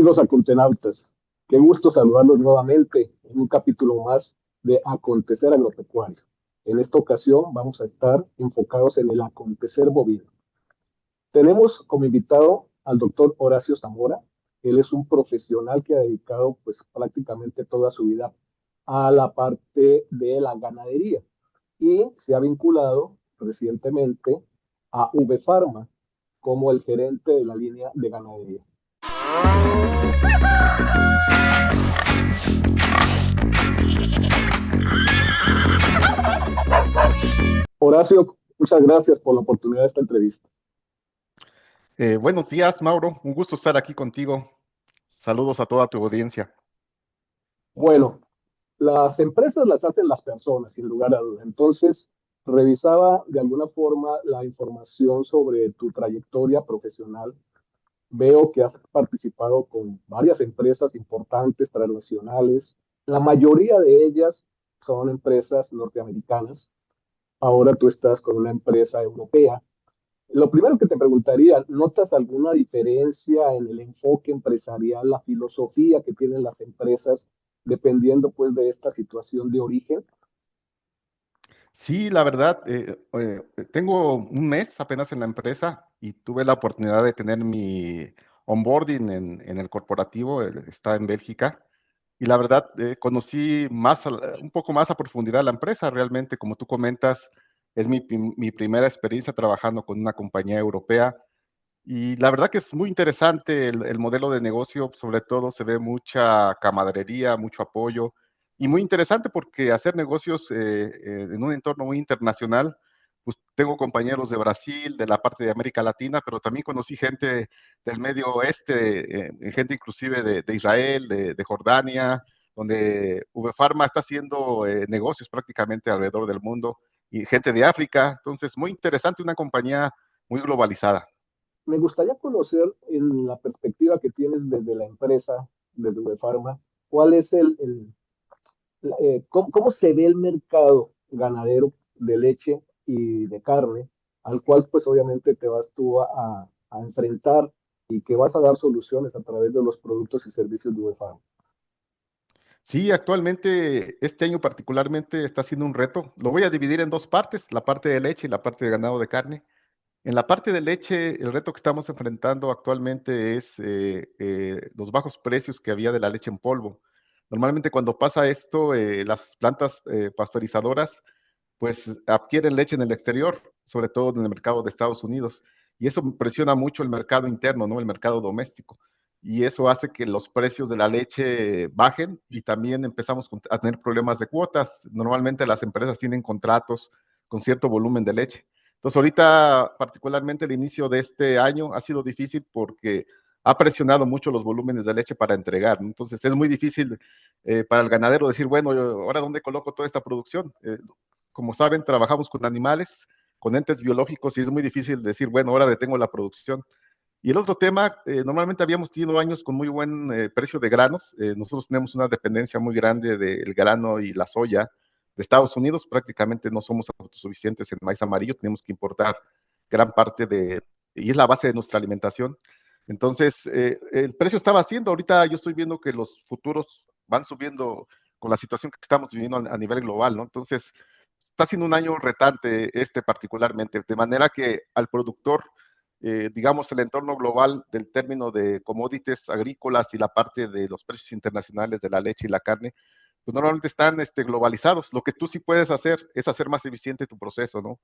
amigos acontenautas? Qué gusto saludarlos nuevamente en un capítulo más de Acontecer Agropecuario. En esta ocasión vamos a estar enfocados en el acontecer bovino. Tenemos como invitado al doctor Horacio Zamora. Él es un profesional que ha dedicado pues prácticamente toda su vida a la parte de la ganadería y se ha vinculado recientemente a V-Pharma como el gerente de la línea de ganadería. Horacio, muchas gracias por la oportunidad de esta entrevista. Buenos días, Mauro. Un gusto estar aquí contigo. Saludos a toda tu audiencia. Bueno, las empresas las hacen las personas, sin lugar a duda. Entonces, revisaba de alguna forma la información sobre tu trayectoria profesional. Veo que has participado con varias empresas importantes, transnacionales. La mayoría de ellas son empresas norteamericanas. Ahora tú estás con una empresa europea. Lo primero que te preguntaría, ¿notas alguna diferencia en el enfoque empresarial, la filosofía que tienen las empresas, dependiendo pues de esta situación de origen? Sí, la verdad, tengo un mes apenas en la empresa y tuve la oportunidad de tener mi onboarding en el corporativo, está en Bélgica. Y la verdad, conocí más, un poco más a profundidad la empresa. Realmente, como tú comentas, es mi primera experiencia trabajando con una compañía europea. Y la verdad que es muy interesante el modelo de negocio, sobre todo se ve mucha camaradería, mucho apoyo y muy interesante porque hacer negocios en un entorno muy internacional, pues tengo compañeros de Brasil, de la parte de América Latina, pero también conocí gente del Medio Oeste, gente inclusive de Israel, de Jordania, donde V-Pharma está haciendo negocios prácticamente alrededor del mundo y gente de África, entonces muy interesante, una compañía muy globalizada. Me gustaría conocer en la perspectiva que tienes desde la empresa, desde Ubefarma, cuál es cómo se ve el mercado ganadero de leche y de carne, al cual pues obviamente te vas tú a enfrentar y que vas a dar soluciones a través de los productos y servicios de Ubefarma. Sí, actualmente este año particularmente está siendo un reto. Lo voy a dividir en dos partes, la parte de leche y la parte de ganado de carne. En la parte de leche, el reto que estamos enfrentando actualmente es los bajos precios que había de la leche en polvo. Normalmente cuando pasa esto, las plantas pasteurizadoras pues adquieren leche en el exterior, sobre todo en el mercado de Estados Unidos, y eso presiona mucho el mercado interno, ¿no? El mercado doméstico. Y eso hace que los precios de la leche bajen y también empezamos a tener problemas de cuotas. Normalmente las empresas tienen contratos con cierto volumen de leche. Entonces ahorita, particularmente el inicio de este año, ha sido difícil porque ha presionado mucho los volúmenes de leche para entregar, ¿no? Entonces es muy difícil para el ganadero decir, bueno, ahora dónde coloco toda esta producción. Como saben, trabajamos con animales, con entes biológicos y es muy difícil decir, bueno, ahora detengo la producción. Y el otro tema, normalmente habíamos tenido años con muy buen precio de granos. Nosotros tenemos una dependencia muy grande del grano y la soya de Estados Unidos. Prácticamente no somos autosuficientes en maíz amarillo, tenemos que importar gran parte y es la base de nuestra alimentación. Entonces, el precio estaba haciendo, ahorita yo estoy viendo que los futuros van subiendo con la situación que estamos viviendo a nivel global, ¿no? Entonces, está siendo un año retante este particularmente, de manera que al productor, digamos, el entorno global del término de commodities agrícolas y la parte de los precios internacionales de la leche y la carne, pues normalmente están globalizados. Lo que tú sí puedes hacer es hacer más eficiente tu proceso, ¿no?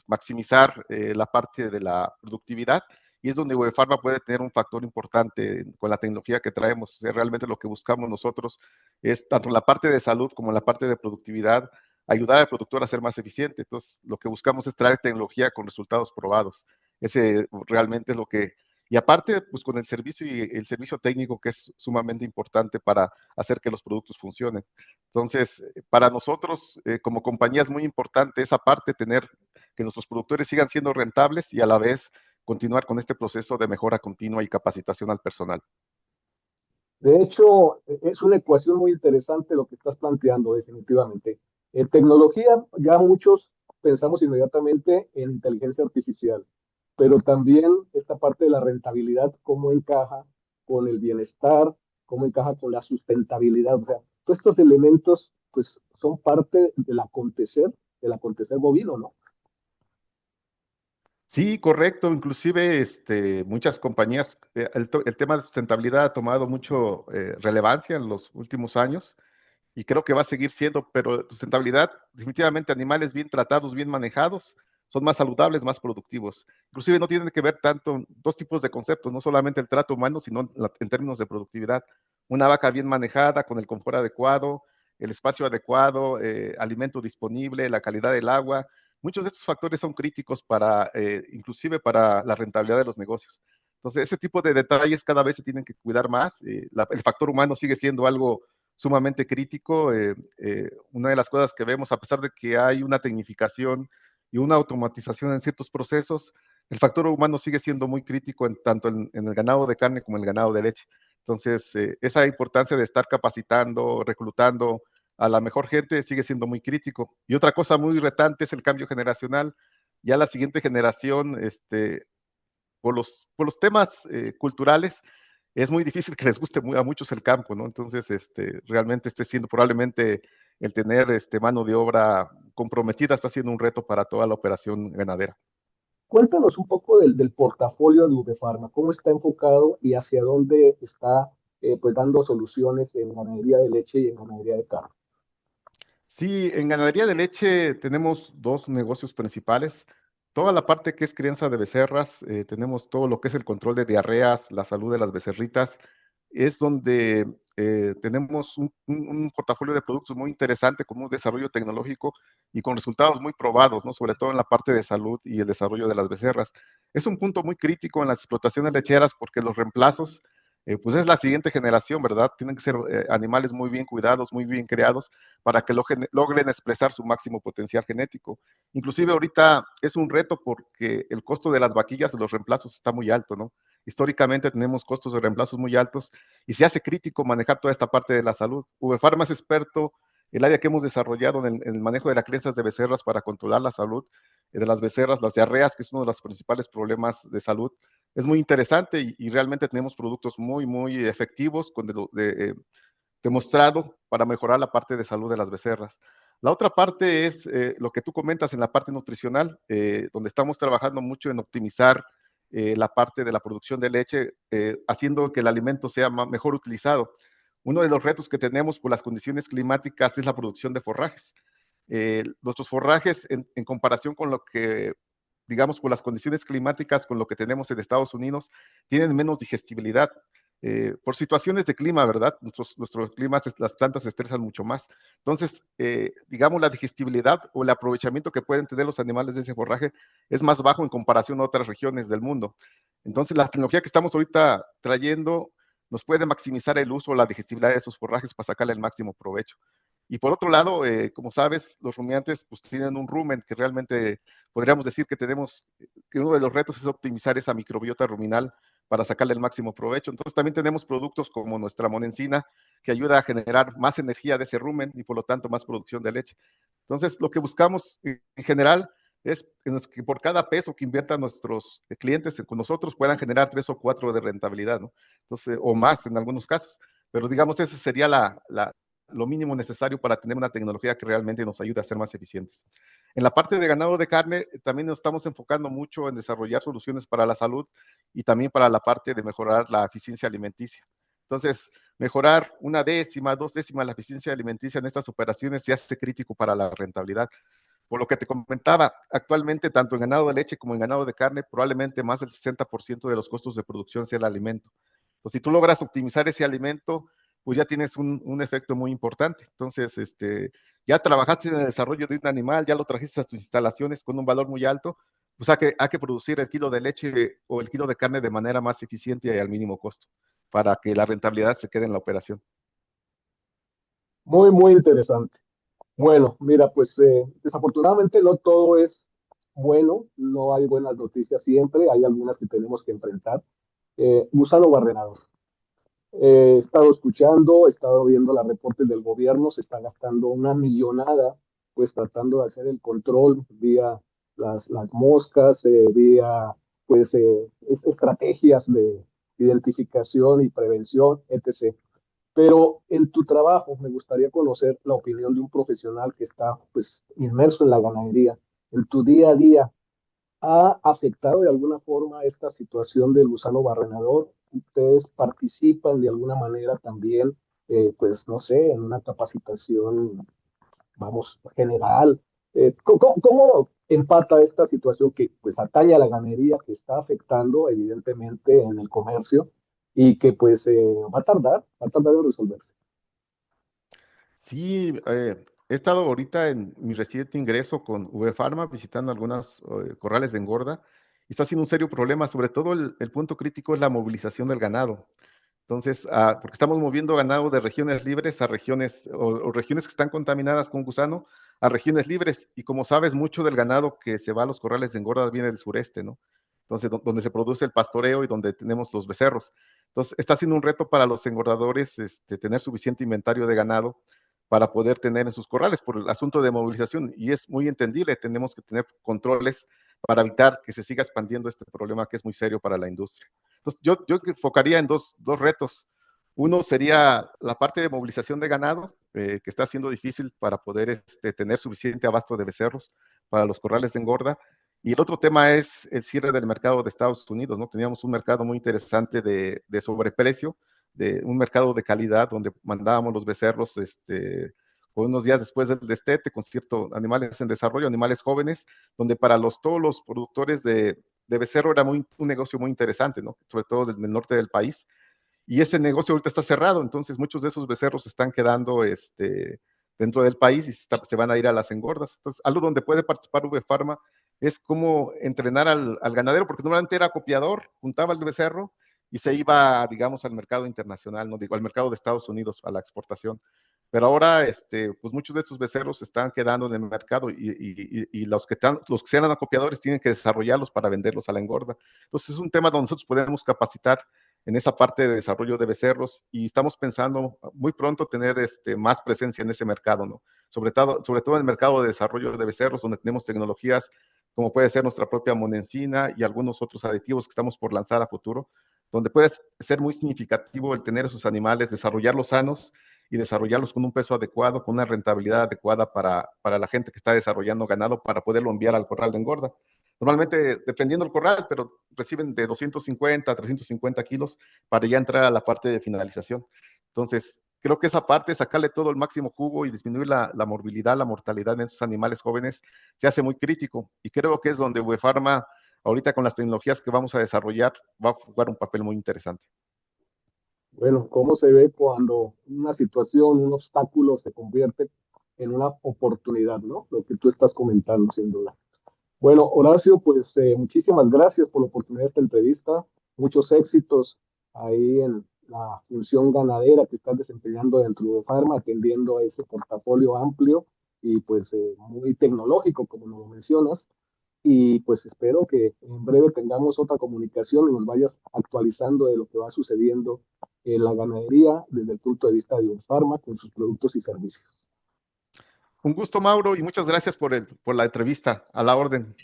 Maximizar la parte de la productividad y es donde Pharma puede tener un factor importante con la tecnología que traemos. O sea, realmente lo que buscamos nosotros es tanto en la parte de salud como en la parte de productividad, ayudar al productor a ser más eficiente. Entonces, lo que buscamos es traer tecnología con resultados probados. Ese realmente es lo que... Y aparte, pues con el servicio y el servicio técnico que es sumamente importante para hacer que los productos funcionen. Entonces, para nosotros como compañía es muy importante esa parte, tener que nuestros productores sigan siendo rentables y a la vez continuar con este proceso de mejora continua y capacitación al personal. De hecho, es una ecuación muy interesante lo que estás planteando, definitivamente. En tecnología, ya muchos pensamos inmediatamente en inteligencia artificial, pero también esta parte de la rentabilidad, cómo encaja con el bienestar, cómo encaja con la sustentabilidad. O sea, todos estos elementos pues son parte del acontecer bovino, ¿no? Sí, correcto. Inclusive muchas compañías, el tema de sustentabilidad ha tomado mucho relevancia en los últimos años y creo que va a seguir siendo, pero sustentabilidad, definitivamente animales bien tratados, bien manejados, son más saludables, más productivos. Inclusive no tienen que ver tanto dos tipos de conceptos, no solamente el trato humano, sino en términos de productividad. Una vaca bien manejada, con el confort adecuado, el espacio adecuado, alimento disponible, la calidad del agua. Muchos de estos factores son críticos para, inclusive para la rentabilidad de los negocios. Entonces, ese tipo de detalles cada vez se tienen que cuidar más. El factor humano sigue siendo algo sumamente crítico. Una de las cosas que vemos, a pesar de que hay una tecnificación y una automatización en ciertos procesos, el factor humano sigue siendo muy crítico tanto en el ganado de carne como en el ganado de leche. Entonces, esa importancia de estar capacitando, reclutando a la mejor gente sigue siendo muy crítico. Y otra cosa muy retante es el cambio generacional. Ya la siguiente generación, por los temas culturales, es muy difícil que les guste a muchos el campo, ¿no? Entonces, realmente siendo probablemente el tener mano de obra comprometida está siendo un reto para toda la operación ganadera. Cuéntanos un poco del portafolio de VPharma, cómo está enfocado y hacia dónde está pues dando soluciones en ganadería de leche y en ganadería de carne. Sí, en ganadería de leche tenemos dos negocios principales. Toda la parte que es crianza de becerras, tenemos todo lo que es el control de diarreas, la salud de las becerritas, es donde tenemos un portafolio de productos muy interesante con un desarrollo tecnológico y con resultados muy probados, ¿no? Sobre todo en la parte de salud y el desarrollo de las becerras. Es un punto muy crítico en las explotaciones lecheras porque los reemplazos, pues es la siguiente generación, ¿verdad? Tienen que ser animales muy bien cuidados, muy bien creados para que logren expresar su máximo potencial genético. Inclusive ahorita es un reto porque el costo de las vaquillas, de los reemplazos está muy alto, ¿no? Históricamente tenemos costos de reemplazos muy altos y se hace crítico manejar toda esta parte de la salud. VFarma es experto, el área que hemos desarrollado en el manejo de las crianzas de becerras para controlar la salud de las becerras, las diarreas, que es uno de los principales problemas de salud, es muy interesante y realmente tenemos productos muy, muy efectivos demostrado para mejorar la parte de salud de las becerras. La otra parte es lo que tú comentas en la parte nutricional, donde estamos trabajando mucho en optimizar la parte de la producción de leche, haciendo que el alimento sea mejor utilizado. Uno de los retos que tenemos por las condiciones climáticas es la producción de forrajes. Nuestros forrajes, en comparación con lo que, digamos, por las condiciones climáticas, con lo que tenemos en Estados Unidos, tienen menos digestibilidad. Por situaciones de clima, ¿verdad? Nuestros climas, las plantas se estresan mucho más. Entonces, digamos, la digestibilidad o el aprovechamiento que pueden tener los animales de ese forraje es más bajo en comparación a otras regiones del mundo. Entonces, la tecnología que estamos ahorita trayendo nos puede maximizar el uso o la digestibilidad de esos forrajes para sacarle el máximo provecho. Y por otro lado, como sabes, los rumiantes pues tienen un rumen que realmente podríamos decir que tenemos, que uno de los retos es optimizar esa microbiota ruminal para sacarle el máximo provecho. Entonces también tenemos productos como nuestra monencina que ayuda a generar más energía de ese rumen y por lo tanto más producción de leche. Entonces lo que buscamos en general es que por cada peso que inviertan nuestros clientes con nosotros puedan generar 3 o 4 de rentabilidad, ¿no? Entonces, o más en algunos casos. Pero digamos, ese sería lo mínimo necesario para tener una tecnología que realmente nos ayude a ser más eficientes. En la parte de ganado de carne, también nos estamos enfocando mucho en desarrollar soluciones para la salud y también para la parte de mejorar la eficiencia alimenticia. Entonces, mejorar 1/10, 2/10 la eficiencia alimenticia en estas operaciones se hace crítico para la rentabilidad. Por lo que te comentaba, actualmente tanto en ganado de leche como en ganado de carne, probablemente más del 60% de los costos de producción sea el alimento. Pues si tú logras optimizar ese alimento, pues ya tienes un efecto muy importante. Entonces, ya trabajaste en el desarrollo de un animal, ya lo trajiste a tus instalaciones con un valor muy alto, pues hay que producir el kilo de leche o el kilo de carne de manera más eficiente y al mínimo costo, para que la rentabilidad se quede en la operación. Muy, muy interesante. Bueno, mira, pues desafortunadamente no todo es bueno, no hay buenas noticias siempre, hay algunas que tenemos que enfrentar. Gusano Barrenador. He estado escuchando, he estado viendo los reportes del gobierno, se está gastando una millonada, pues tratando de hacer el control vía las moscas, vía pues estrategias identificación y prevención, etc. Pero en tu trabajo me gustaría conocer la opinión de un profesional que está pues inmerso en la ganadería. En tu día a día, ¿ha afectado de alguna forma esta situación del gusano barrenador? ¿Ustedes participan de alguna manera también, pues no sé, en una capacitación, vamos, general? ¿Cómo empata esta situación que pues atañe a la ganadería, que está afectando evidentemente en el comercio y que pues va a tardar en resolverse? Sí, he estado ahorita en mi reciente ingreso con VFarma visitando algunos corrales de engorda y está siendo un serio problema, sobre todo el punto crítico es la movilización del ganado. Entonces, porque estamos moviendo ganado de regiones libres a regiones o regiones que están contaminadas con gusano a regiones libres. Y como sabes, mucho del ganado que se va a los corrales de engorda viene del sureste, ¿no? Entonces, donde se produce el pastoreo y donde tenemos los becerros. Entonces, está siendo un reto para los engordadores tener suficiente inventario de ganado para poder tener en sus corrales por el asunto de movilización. Y es muy entendible, tenemos que tener controles para evitar que se siga expandiendo este problema que es muy serio para la industria. Entonces, yo enfocaría en dos retos. Uno sería la parte de movilización de ganado, que está siendo difícil para poder tener suficiente abasto de becerros para los corrales de engorda. Y el otro tema es el cierre del mercado de Estados Unidos, ¿no? Teníamos un mercado muy interesante de sobreprecio, de un mercado de calidad donde mandábamos los becerros unos días después del destete con ciertos animales en desarrollo, animales jóvenes, donde para todos los productores de becerro era un negocio muy interesante, ¿no? Sobre todo en el norte del país. Y ese negocio ahorita está cerrado, entonces muchos de esos becerros están quedando dentro del país y se van a ir a las engordas. Entonces, algo donde puede participar VFarma es cómo entrenar al ganadero, porque normalmente era copiador, juntaba el becerro y se iba, digamos, al mercado internacional, no digo, al mercado de Estados Unidos, a la exportación. Pero ahora, pues muchos de estos becerros se están quedando en el mercado y los que sean acopiadores tienen que desarrollarlos para venderlos a la engorda. Entonces es un tema donde nosotros podemos capacitar en esa parte de desarrollo de becerros y estamos pensando muy pronto tener más presencia en ese mercado, ¿no? Sobre todo en el mercado de desarrollo de becerros, donde tenemos tecnologías como puede ser nuestra propia monencina y algunos otros aditivos que estamos por lanzar a futuro, donde puede ser muy significativo el tener esos animales, desarrollarlos sanos y desarrollarlos con un peso adecuado, con una rentabilidad adecuada para la gente que está desarrollando ganado para poderlo enviar al corral de engorda. Normalmente, dependiendo del corral, pero reciben de 250 a 350 kilos para ya entrar a la parte de finalización. Entonces, creo que esa parte, sacarle todo el máximo jugo y disminuir la morbilidad, la mortalidad en esos animales jóvenes, se hace muy crítico. Y creo que es donde VFarma, ahorita con las tecnologías que vamos a desarrollar, va a jugar un papel muy interesante. Bueno, ¿cómo se ve cuando una situación, un obstáculo se convierte en una oportunidad, ¿no? Lo que tú estás comentando, sin duda. Bueno, Horacio, pues muchísimas gracias por la oportunidad de esta entrevista. Muchos éxitos ahí en la función ganadera que estás desempeñando dentro de Farma, atendiendo a ese portafolio amplio y pues muy tecnológico, como nos lo mencionas. Y pues espero que en breve tengamos otra comunicación y nos vayas actualizando de lo que va sucediendo en la ganadería desde el punto de vista de Farma con sus productos y servicios. Un gusto, Mauro, y muchas gracias por la entrevista. A la orden.